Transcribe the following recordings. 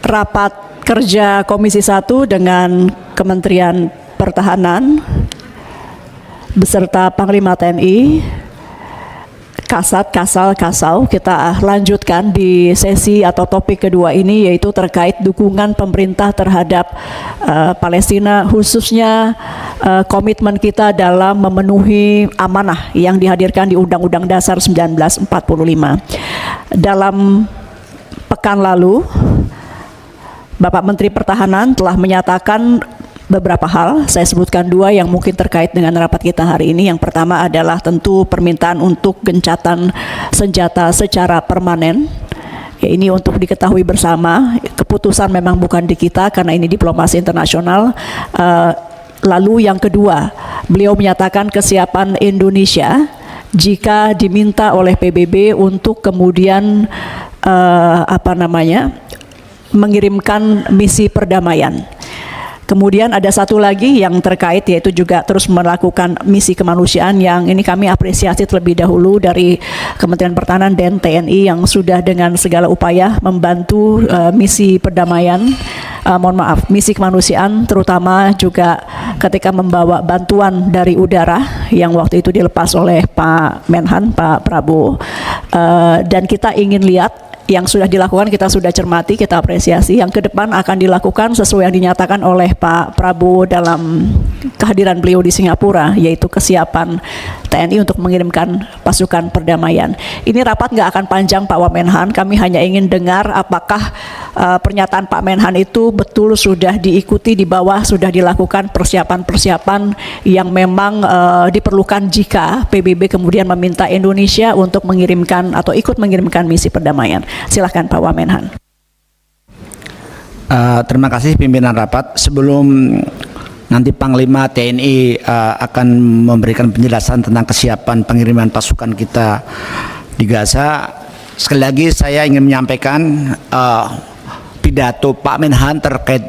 rapat kerja Komisi 1 dengan Kementerian Pertahanan beserta Panglima TNI, Kasat, Kasal, Kasau. Kita lanjutkan di sesi atau topik kedua ini, yaitu terkait dukungan pemerintah terhadap Palestina, khususnya komitmen kita dalam memenuhi amanah yang dihadirkan di Undang-Undang Dasar 1945. Dalam pekan lalu, Bapak Menteri Pertahanan telah menyatakan beberapa hal. Saya sebutkan dua yang mungkin terkait dengan rapat kita hari ini. Yang pertama adalah tentu permintaan untuk gencatan senjata secara permanen. Ya, ini untuk diketahui bersama, keputusan memang bukan di kita karena ini diplomasi internasional. Lalu yang kedua, beliau menyatakan kesiapan Indonesia jika diminta oleh PBB untuk kemudian mengirimkan misi perdamaian. Kemudian ada satu lagi yang terkait, yaitu juga terus melakukan misi kemanusiaan, yang ini kami apresiasi terlebih dahulu dari Kementerian Pertahanan dan TNI yang sudah dengan segala upaya membantu misi perdamaian, misi kemanusiaan, terutama juga ketika membawa bantuan dari udara yang waktu itu dilepas oleh Pak Menhan, Pak Prabowo. Dan kita ingin lihat yang sudah dilakukan, kita sudah cermati, kita apresiasi. Yang ke depan akan dilakukan sesuai yang dinyatakan oleh Pak Prabowo dalam kehadiran beliau di Singapura, yaitu kesiapan TNI untuk mengirimkan pasukan perdamaian. Ini rapat nggak akan panjang Pak Wamenhan, kami hanya ingin dengar apakah pernyataan Pak Menhan itu betul sudah diikuti di bawah, sudah dilakukan persiapan-persiapan yang memang diperlukan jika PBB kemudian meminta Indonesia untuk mengirimkan atau ikut mengirimkan misi perdamaian. Silahkan Pak Wamenhan. Terima kasih pimpinan rapat. Sebelum nanti Panglima TNI akan memberikan penjelasan tentang kesiapan pengiriman pasukan kita di Gaza, sekali lagi saya ingin menyampaikan pidato Pak Menhan terkait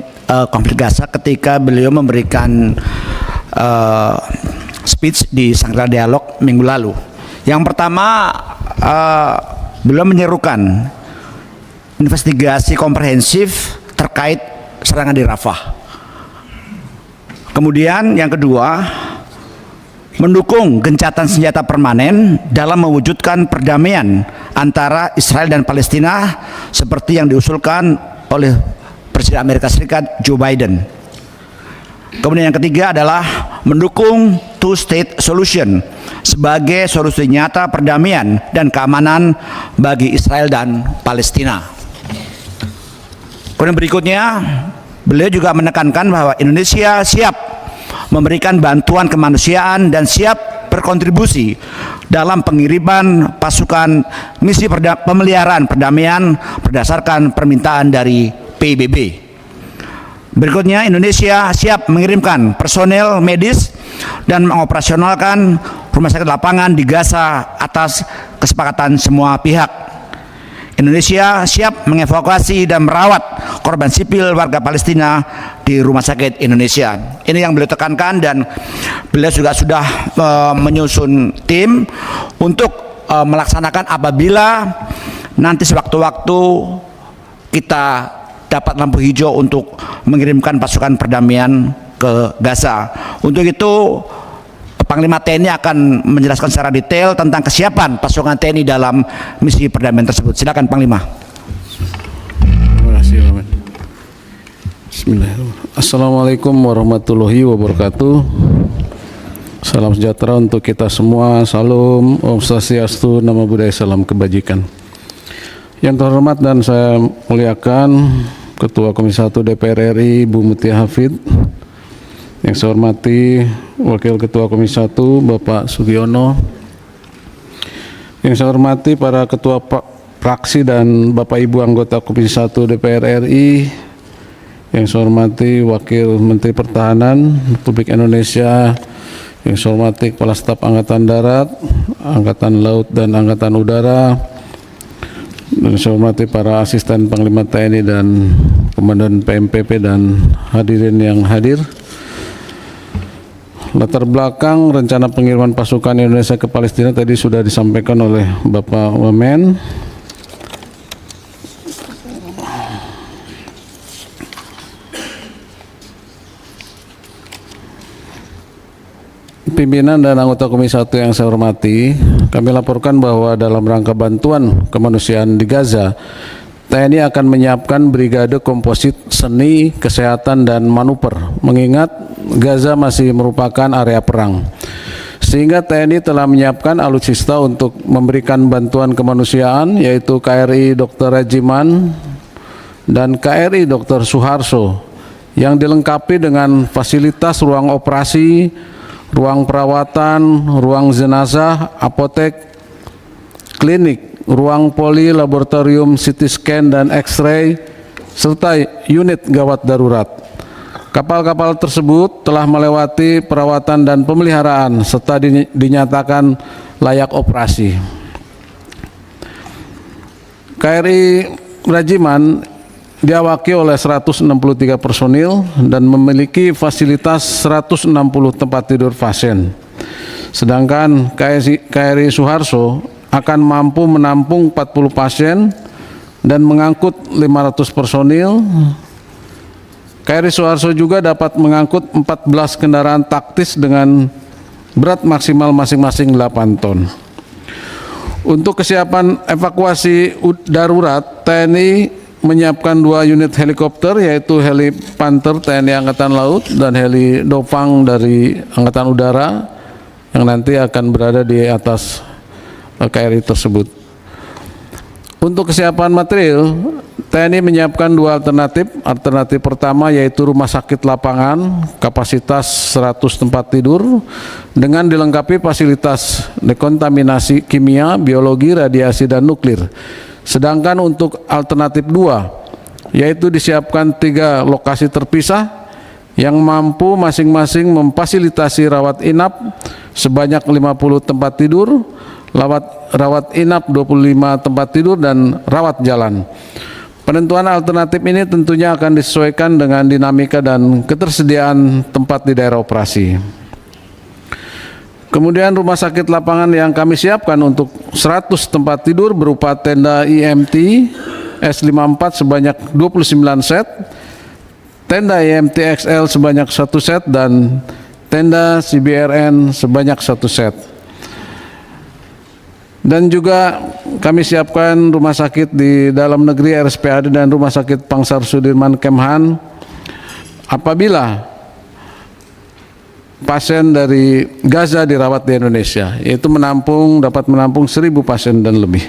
konflik Gaza ketika beliau memberikan speech di Shangri-La Dialog minggu lalu. Yang pertama, beliau menyerukan investigasi komprehensif terkait serangan di Rafah. Kemudian yang kedua, mendukung gencatan senjata permanen dalam mewujudkan perdamaian antara Israel dan Palestina seperti yang diusulkan oleh Presiden Amerika Serikat Joe Biden. Kemudian yang ketiga adalah mendukung two-state solution sebagai solusi nyata perdamaian dan keamanan bagi Israel dan Palestina. Kemudian berikutnya, beliau juga menekankan bahwa Indonesia siap memberikan bantuan kemanusiaan dan siap berkontribusi dalam pengiriman pasukan misi pemeliharaan perdamaian berdasarkan permintaan dari PBB. Berikutnya, Indonesia siap mengirimkan personel medis dan mengoperasionalkan rumah sakit lapangan di Gaza atas kesepakatan semua pihak. Indonesia siap mengevakuasi dan merawat korban sipil warga Palestina di rumah sakit Indonesia. Ini yang beliau tekankan, dan beliau juga sudah menyusun tim untuk melaksanakan apabila nanti sewaktu-waktu kita dapat lampu hijau untuk mengirimkan pasukan perdamaian ke Gaza. Untuk itu Panglima TNI akan menjelaskan secara detail tentang kesiapan pasukan TNI dalam misi perdamaian tersebut. Silakan Panglima. Terima kasih, Pak. Bismillahirrahmanirrahim. Assalamualaikum warahmatullahi wabarakatuh. Salam sejahtera untuk kita semua. Salam, Om Swastiastu, Namo Buddhaya, salam kebajikan. Yang terhormat dan saya muliakan Ketua Komisi 1 DPR RI Bu Mutia Hafid, yang saya hormati Wakil Ketua Komisi 1 Bapak Sugiono, yang saya hormati para Ketua Fraksi dan Bapak Ibu anggota Komisi 1 DPR RI, yang saya hormati Wakil Menteri Pertahanan Republik Indonesia, yang saya hormati Kepala Staf Angkatan Darat, Angkatan Laut dan Angkatan Udara, dan saya hormati para asisten Panglima TNI dan Komandan PMPP dan hadirin yang hadir. Latar belakang rencana pengiriman pasukan Indonesia ke Palestina tadi sudah disampaikan oleh Bapak Wamen. Pimpinan dan anggota Komisi 1 yang saya hormati, kami laporkan bahwa dalam rangka bantuan kemanusiaan di Gaza, TNI akan menyiapkan brigade komposit seni, kesehatan, dan manuver, mengingat Gaza masih merupakan area perang. Sehingga TNI telah menyiapkan alutsista untuk memberikan bantuan kemanusiaan, yaitu KRI Dr. Regiman dan KRI Dr. Suharto, yang dilengkapi dengan fasilitas ruang operasi, ruang perawatan, ruang jenazah, apotek, klinik, ruang poli, laboratorium CT scan dan X-ray, serta unit gawat darurat. Kapal-kapal tersebut telah melewati perawatan dan pemeliharaan serta dinyatakan layak operasi. KRI Rajiman diawaki oleh 163 personil dan memiliki fasilitas 160 tempat tidur pasien. Sedangkan KRI Suharto akan mampu menampung 40 pasien dan mengangkut 500 personil. KRI Suharto juga dapat mengangkut 14 kendaraan taktis dengan berat maksimal masing-masing 8 ton. Untuk kesiapan evakuasi darurat, TNI menyiapkan 2 unit helikopter, yaitu heli Panther TNI Angkatan Laut dan heli Dopang dari Angkatan Udara, yang nanti akan berada di atas KRI tersebut. Untuk kesiapan material, TNI menyiapkan 2 alternatif. Alternatif pertama yaitu rumah sakit lapangan, kapasitas 100 tempat tidur, dengan dilengkapi fasilitas dekontaminasi kimia, biologi, radiasi, dan nuklir. Sedangkan untuk alternatif 2, yaitu disiapkan 3 lokasi terpisah yang mampu masing-masing memfasilitasi rawat inap sebanyak 50 tempat tidur, rawat inap 25 tempat tidur, dan rawat jalan. Penentuan alternatif ini tentunya akan disesuaikan dengan dinamika dan ketersediaan tempat di daerah operasi. Kemudian rumah sakit lapangan yang kami siapkan untuk 100 tempat tidur berupa tenda IMT S54 sebanyak 29 set, tenda IMT XL sebanyak 1 set, dan tenda CBRN sebanyak 1 set. Dan juga kami siapkan rumah sakit di dalam negeri RSPAD dan rumah sakit Pangsar Sudirman Kemhan apabila pasien dari Gaza dirawat di Indonesia, yaitu dapat menampung 1.000 pasien dan lebih.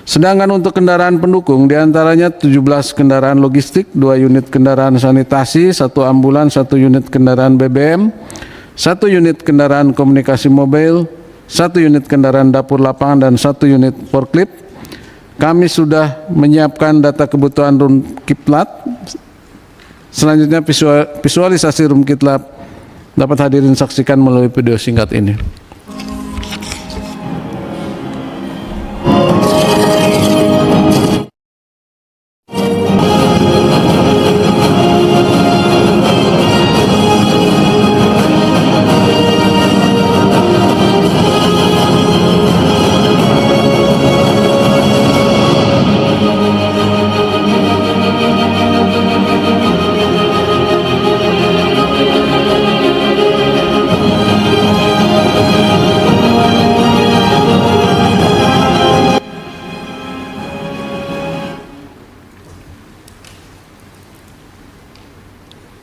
Sedangkan untuk kendaraan pendukung, diantaranya 17 kendaraan logistik, 2 unit kendaraan sanitasi, 1 ambulans, 1 unit kendaraan BBM, 1 unit kendaraan komunikasi mobil, 1 unit kendaraan dapur lapangan, dan 1 unit forklift. Kami sudah menyiapkan data kebutuhan room kiplat. Selanjutnya visualisasi room kiplat dapat hadirin saksikan melalui video singkat ini.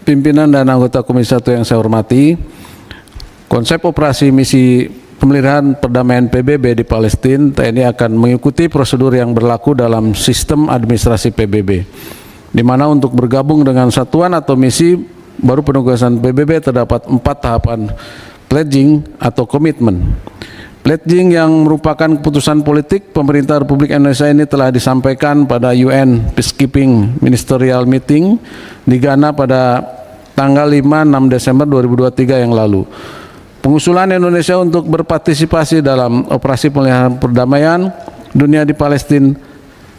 Pimpinan dan anggota Komisi 1 yang saya hormati, konsep operasi misi pemeliharaan perdamaian PBB di Palestina, TNI akan mengikuti prosedur yang berlaku dalam sistem administrasi PBB, di mana untuk bergabung dengan satuan atau misi baru penugasan PBB terdapat 4 tahapan pledging atau komitmen. Pledging yang merupakan keputusan politik pemerintah Republik Indonesia ini telah disampaikan pada UN Peacekeeping Ministerial Meeting di Ghana pada tanggal 5-6 Desember 2023 yang lalu. Pengusulan Indonesia untuk berpartisipasi dalam operasi pemeliharaan perdamaian dunia di Palestina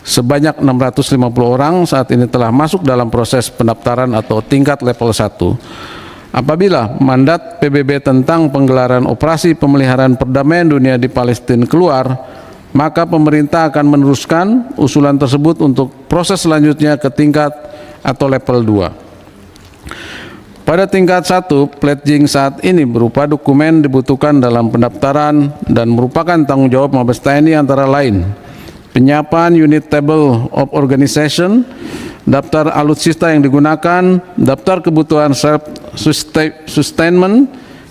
sebanyak 650 orang saat ini telah masuk dalam proses pendaftaran atau tingkat level 1. Apabila mandat PBB tentang penggelaran operasi pemeliharaan perdamaian dunia di Palestina keluar, maka pemerintah akan meneruskan usulan tersebut untuk proses selanjutnya ke tingkat atau level 2. Pada tingkat 1, pledging saat ini berupa dokumen dibutuhkan dalam pendaftaran dan merupakan tanggung jawab Mabes TNI antara lain penyiapan unit table of organization, daftar alutsista yang digunakan, daftar kebutuhan self-sustainment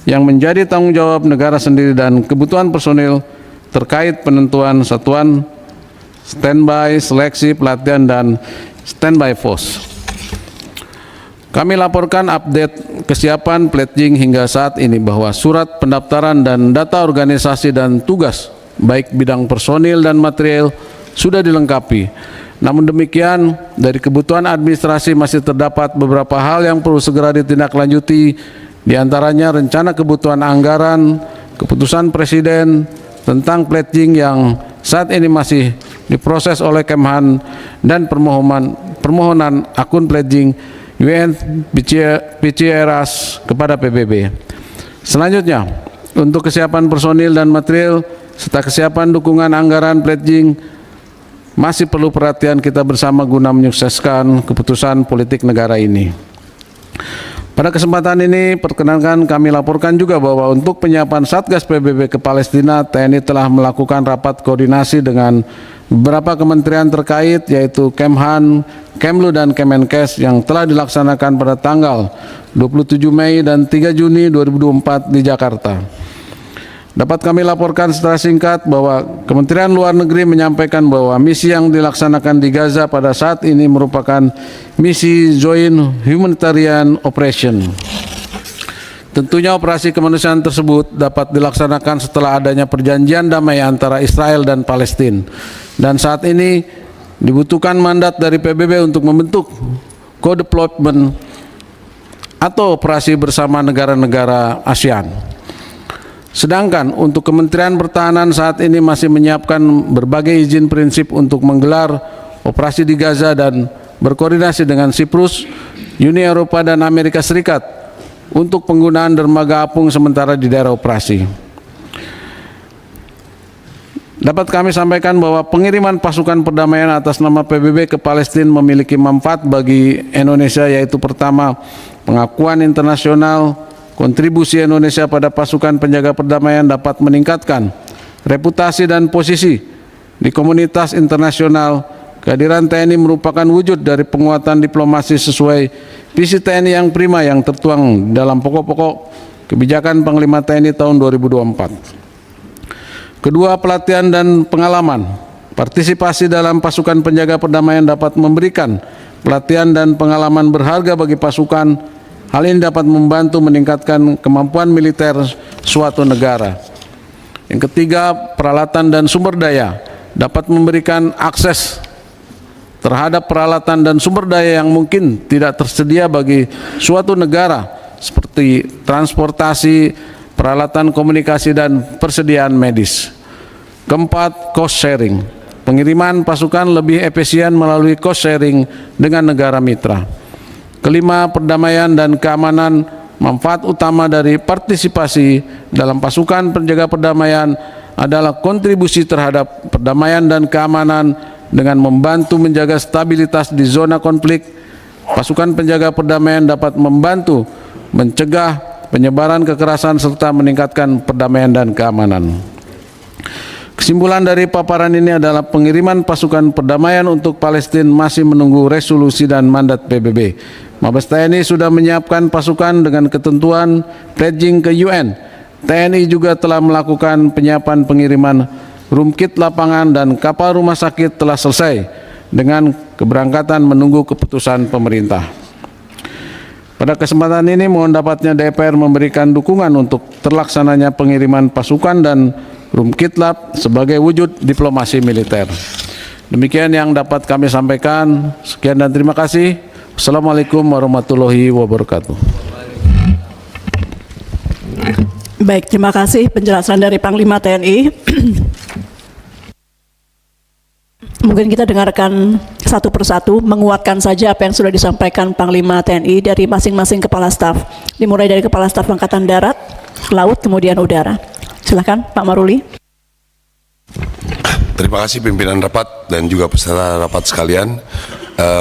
yang menjadi tanggung jawab negara sendiri dan kebutuhan personil terkait penentuan satuan standby, seleksi, pelatihan, dan standby force. Kami laporkan update kesiapan pledging hingga saat ini bahwa surat pendaftaran dan data organisasi dan tugas, baik bidang personil dan material, sudah dilengkapi. Namun demikian, dari kebutuhan administrasi masih terdapat beberapa hal yang perlu segera ditindaklanjuti, diantaranya rencana kebutuhan anggaran, keputusan Presiden tentang pledging yang saat ini masih diproses oleh Kemhan, dan permohonan akun pledging UNPCRAS kepada PBB. Selanjutnya, untuk kesiapan personil dan material serta kesiapan dukungan anggaran pledging masih perlu perhatian kita bersama guna menyukseskan keputusan politik negara ini. Pada kesempatan ini, perkenankan kami laporkan juga bahwa untuk penyiapan Satgas PBB ke Palestina, TNI telah melakukan rapat koordinasi dengan beberapa kementerian terkait, yaitu Kemhan, Kemlu, dan Kemenkes yang telah dilaksanakan pada tanggal 27 Mei dan 3 Juni 2024 di Jakarta. Dapat kami laporkan secara singkat bahwa Kementerian Luar Negeri menyampaikan bahwa misi yang dilaksanakan di Gaza pada saat ini merupakan misi Joint Humanitarian Operation. Tentunya operasi kemanusiaan tersebut dapat dilaksanakan setelah adanya perjanjian damai antara Israel dan Palestina. Dan saat ini dibutuhkan mandat dari PBB untuk membentuk co-deployment atau operasi bersama negara-negara ASEAN. Sedangkan untuk Kementerian Pertahanan saat ini masih menyiapkan berbagai izin prinsip untuk menggelar operasi di Gaza dan berkoordinasi dengan Siprus, Uni Eropa, dan Amerika Serikat untuk penggunaan dermaga apung sementara di daerah operasi. Dapat kami sampaikan bahwa pengiriman pasukan perdamaian atas nama PBB ke Palestina memiliki manfaat bagi Indonesia, yaitu pertama, pengakuan internasional. Kontribusi Indonesia pada pasukan penjaga perdamaian dapat meningkatkan reputasi dan posisi di komunitas internasional. Kehadiran TNI merupakan wujud dari penguatan diplomasi sesuai visi TNI yang prima yang tertuang dalam pokok-pokok kebijakan Panglima TNI tahun 2024. Kedua, pelatihan dan pengalaman. Partisipasi dalam pasukan penjaga perdamaian dapat memberikan pelatihan dan pengalaman berharga bagi pasukan. Hal ini dapat membantu meningkatkan kemampuan militer suatu negara. Yang ketiga, peralatan dan sumber daya dapat memberikan akses terhadap peralatan dan sumber daya yang mungkin tidak tersedia bagi suatu negara, seperti transportasi, peralatan komunikasi, dan persediaan medis. Keempat, cost sharing. Pengiriman pasukan lebih efisien melalui cost sharing dengan negara mitra. Kelima, perdamaian dan keamanan. Manfaat utama dari partisipasi dalam pasukan penjaga perdamaian adalah kontribusi terhadap perdamaian dan keamanan dengan membantu menjaga stabilitas di zona konflik. Pasukan penjaga perdamaian dapat membantu mencegah penyebaran kekerasan serta meningkatkan perdamaian dan keamanan. Kesimpulan dari paparan ini adalah pengiriman pasukan perdamaian untuk Palestina masih menunggu resolusi dan mandat PBB. Mabes TNI sudah menyiapkan pasukan dengan ketentuan pledging ke UN. TNI juga telah melakukan penyiapan pengiriman room kit lapangan dan kapal rumah sakit telah selesai dengan keberangkatan menunggu keputusan pemerintah. Pada kesempatan ini mohon dapatnya DPR memberikan dukungan untuk terlaksananya pengiriman pasukan dan room kit lab sebagai wujud diplomasi militer. Demikian yang dapat kami sampaikan. Sekian dan terima kasih. Assalamualaikum warahmatullahi wabarakatuh. Baik, terima kasih penjelasan dari Panglima TNI. Mungkin kita dengarkan satu persatu, menguatkan saja apa yang sudah disampaikan Panglima TNI dari masing-masing kepala staf. Dimulai dari Kepala Staf Angkatan Darat, Laut, kemudian Udara. Silakan Pak Maruli. Terima kasih pimpinan rapat dan juga peserta rapat sekalian.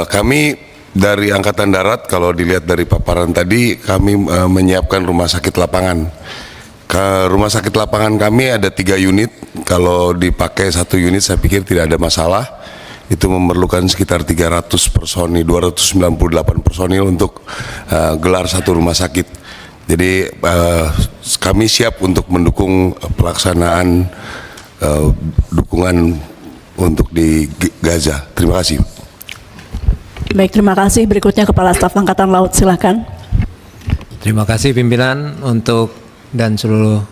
Kami Dari Angkatan Darat, kalau dilihat dari paparan tadi, kami menyiapkan rumah sakit lapangan. Rumah sakit lapangan kami ada 3 unit. Kalau dipakai 1 unit, saya pikir tidak ada masalah. Itu memerlukan sekitar 300 personil, 298 personil untuk gelar 1 rumah sakit. Jadi kami siap untuk mendukung pelaksanaan dukungan untuk di Gaza. Terima kasih. Baik, terima kasih. Berikutnya Kepala Staf Angkatan Laut, silakan. Terima kasih pimpinan dan seluruh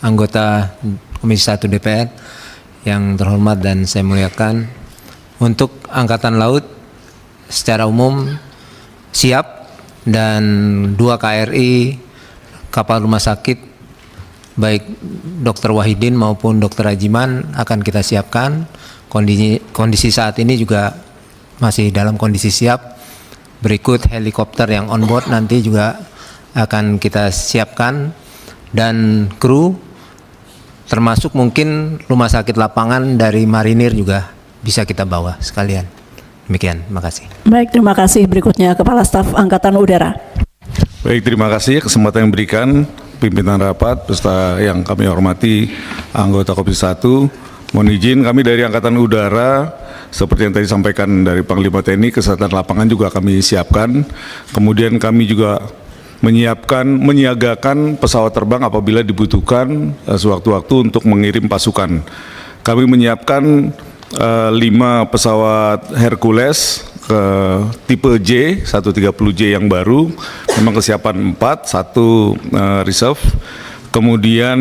anggota Komisi 1 DPR yang terhormat dan saya muliakan. Untuk Angkatan Laut secara umum siap, dan 2 KRI kapal rumah sakit baik Dr. Wahidin maupun Dr. Rajiman akan kita siapkan. Kondisi saat ini juga masih dalam kondisi siap. Berikut helikopter yang on board nanti juga akan kita siapkan, dan kru termasuk mungkin rumah sakit lapangan dari marinir juga bisa kita bawa sekalian. Demikian, terima kasih. Baik, terima kasih. Berikutnya Kepala Staf Angkatan Udara. Baik, terima kasih kesempatan yang diberikan pimpinan rapat beserta yang kami hormati anggota Komisi 1. Mohon izin, kami dari Angkatan Udara seperti yang tadi disampaikan dari Panglima TNI, kesehatan lapangan juga kami siapkan. Kemudian kami juga menyiagakan pesawat terbang apabila dibutuhkan sewaktu-waktu untuk mengirim pasukan. Kami menyiapkan 5 pesawat Hercules ke tipe J, 130J yang baru, memang kesiapan 4, 1 reserve, kemudian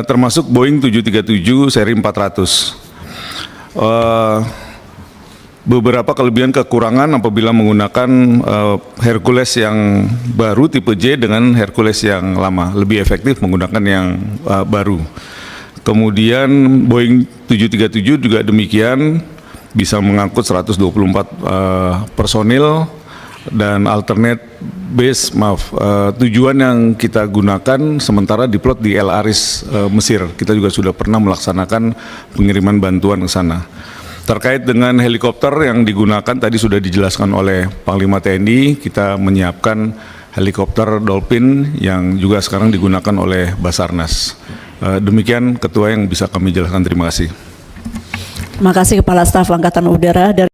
termasuk Boeing 737 seri 400. Beberapa kelebihan kekurangan apabila menggunakan Hercules yang baru tipe J dengan Hercules yang lama, lebih efektif menggunakan yang baru. Kemudian Boeing 737 juga demikian, bisa mengangkut 124 personil, dan alternate base, tujuan yang kita gunakan sementara diplot di El Aris, Mesir. Kita juga sudah pernah melaksanakan pengiriman bantuan ke sana. Terkait dengan helikopter yang digunakan tadi sudah dijelaskan oleh Panglima TNI, kita menyiapkan helikopter Dolphin yang juga sekarang digunakan oleh Basarnas. Demikian Ketua yang bisa kami jelaskan. Terima kasih. Terima kasih Kepala Staf Angkatan Udara. Dari